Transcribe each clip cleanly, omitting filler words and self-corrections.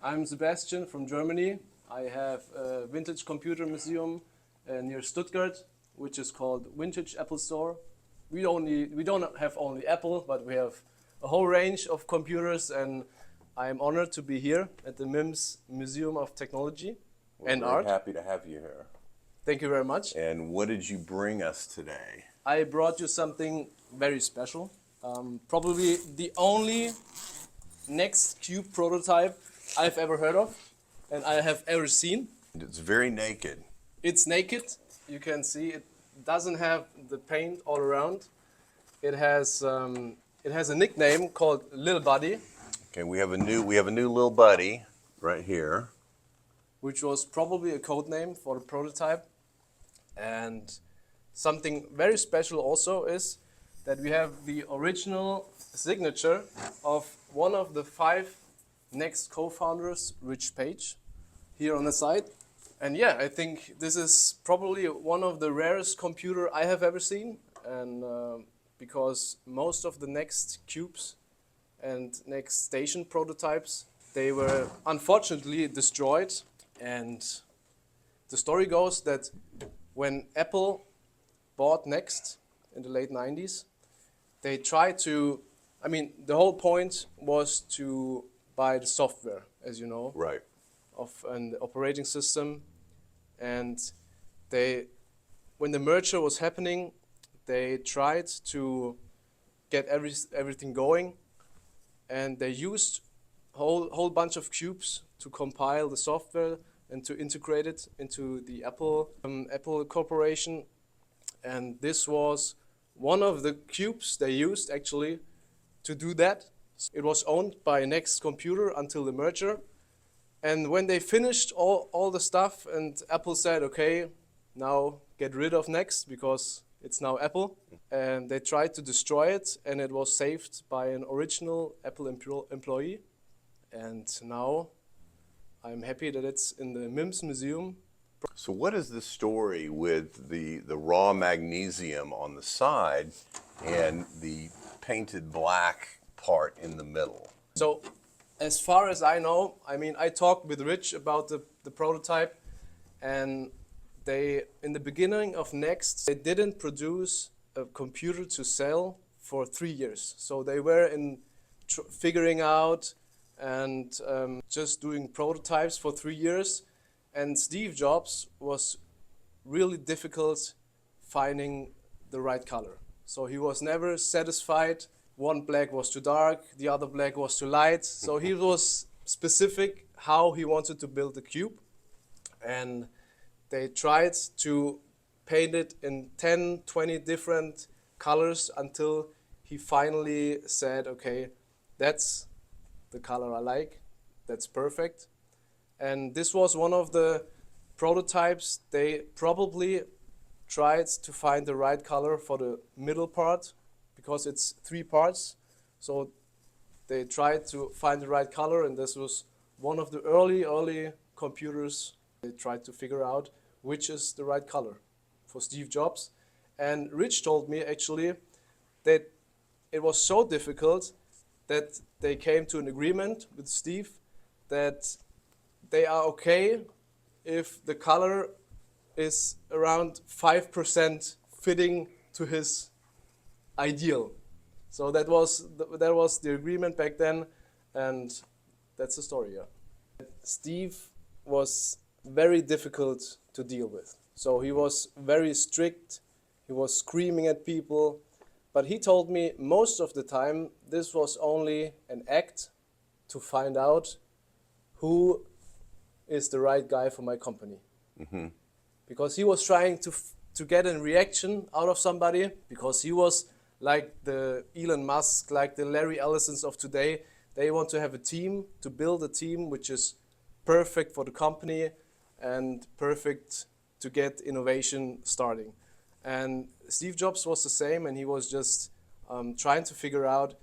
I'm Sebastian from Germany. I have a vintage computer museum near Stuttgart, which is called Vintage Apple Store. We don't have only Apple, but we have a whole range of computers, and I am honored to be here at the Mimms Museum of Technology and Art. We're happy to have you here. Thank you very much. And what did you bring us today? I brought you something very special. Probably the only NeXT cube prototype I've ever heard of and I have ever seen. It's very naked. It's naked. You can see it doesn't have the paint all around. It has a nickname called Lil Buddy. Okay, we have a new little buddy right here, which was probably a code name for the prototype. And something very special also is that we have the original signature of one of the 5 NeXT co-founders, Rich Page, here on the side. And yeah, I think this is probably one of the rarest computer I have ever seen. And because most of the NeXT cubes and NeXT station prototypes, they were unfortunately destroyed. And the story goes that when Apple bought NeXT in the late 90s, they tried to, the whole point was to buy the software, as you know, right, of an operating system. And when the merger was happening, they tried to get everything going, and they used a whole bunch of cubes to compile the software and to integrate it into the Apple Corporation. And this was one of the cubes they used actually to do that. It was owned by NeXT Computer until the merger. And when they finished all the stuff and Apple said, okay, now get rid of NeXT because it's now Apple. And they tried to destroy it, and it was saved by an original Apple employee. And now I'm happy that it's in the Mimms Museum. So what is the story with the raw magnesium on the side and the painted black part in the middle? So as far as I know, I talked with Rich about the prototype, and in the beginning of NeXT, they didn't produce a computer to sell for 3 years. So they were figuring out and just doing prototypes for 3 years. And Steve Jobs was really difficult finding the right color. So he was never satisfied. One black was too dark, the other black was too light. So he was specific how he wanted to build the cube. And they tried to paint it in 10, 20 different colors until he finally said, okay, that's the color I like, that's perfect. And this was one of the prototypes. They probably tried to find the right color for the middle part because it's 3 parts. So they tried to find the right color, and this was one of the early computers. They tried to figure out which is the right color for Steve Jobs. And Rich told me actually that it was so difficult that they came to an agreement with Steve that they are okay if the color is around 5% fitting to his ideal. So that was the agreement back then, and that's the story. Yeah. Steve was very difficult to deal with. So he was very strict. He was screaming at people, but he told me most of the time this was only an act to find out who is the right guy for my company. Mm-hmm. Because he was trying to get a reaction out of somebody, because he was like the Elon Musk, like the Larry Ellisons of today. They want to have a team, to build a team which is perfect for the company and perfect to get innovation starting. And Steve Jobs was the same, and he was just trying to figure out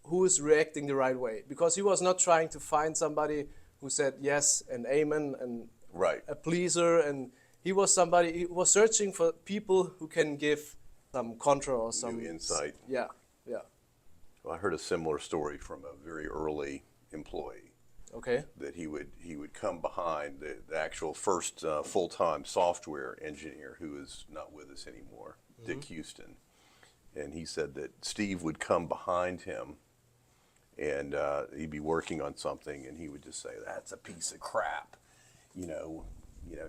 who is reacting the right way. Because he was not trying to find somebody who said yes and amen and right, a pleaser, and he was searching for people who can give some contra or some new insight. Yeah. Well, I heard a similar story from a very early employee. Okay. Okay. That he would come behind the actual first full-time software engineer, who is not with us anymore, Dick Houston. And he said that Steve would come behind him, and he'd be working on something, and he would just say, "That's a piece of crap," you know,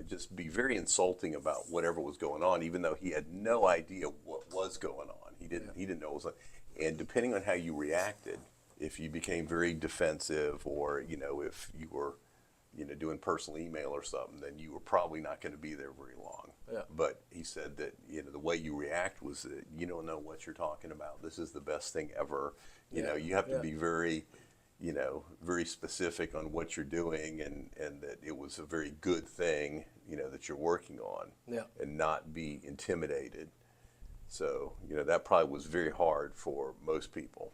just be very insulting about whatever was going on, even though he had no idea what was going on. He didn't know what was on. And depending on how you reacted, if you became very defensive, or if you were doing personal email or something, then you were probably not going to be there very long. Yeah. But he said that the way you react was that you don't know what you're talking about. This is the best thing ever. You have to be very very specific on what you're doing, and that it was a very good thing that you're working on. Yeah. And not be intimidated. So that probably was very hard for most people.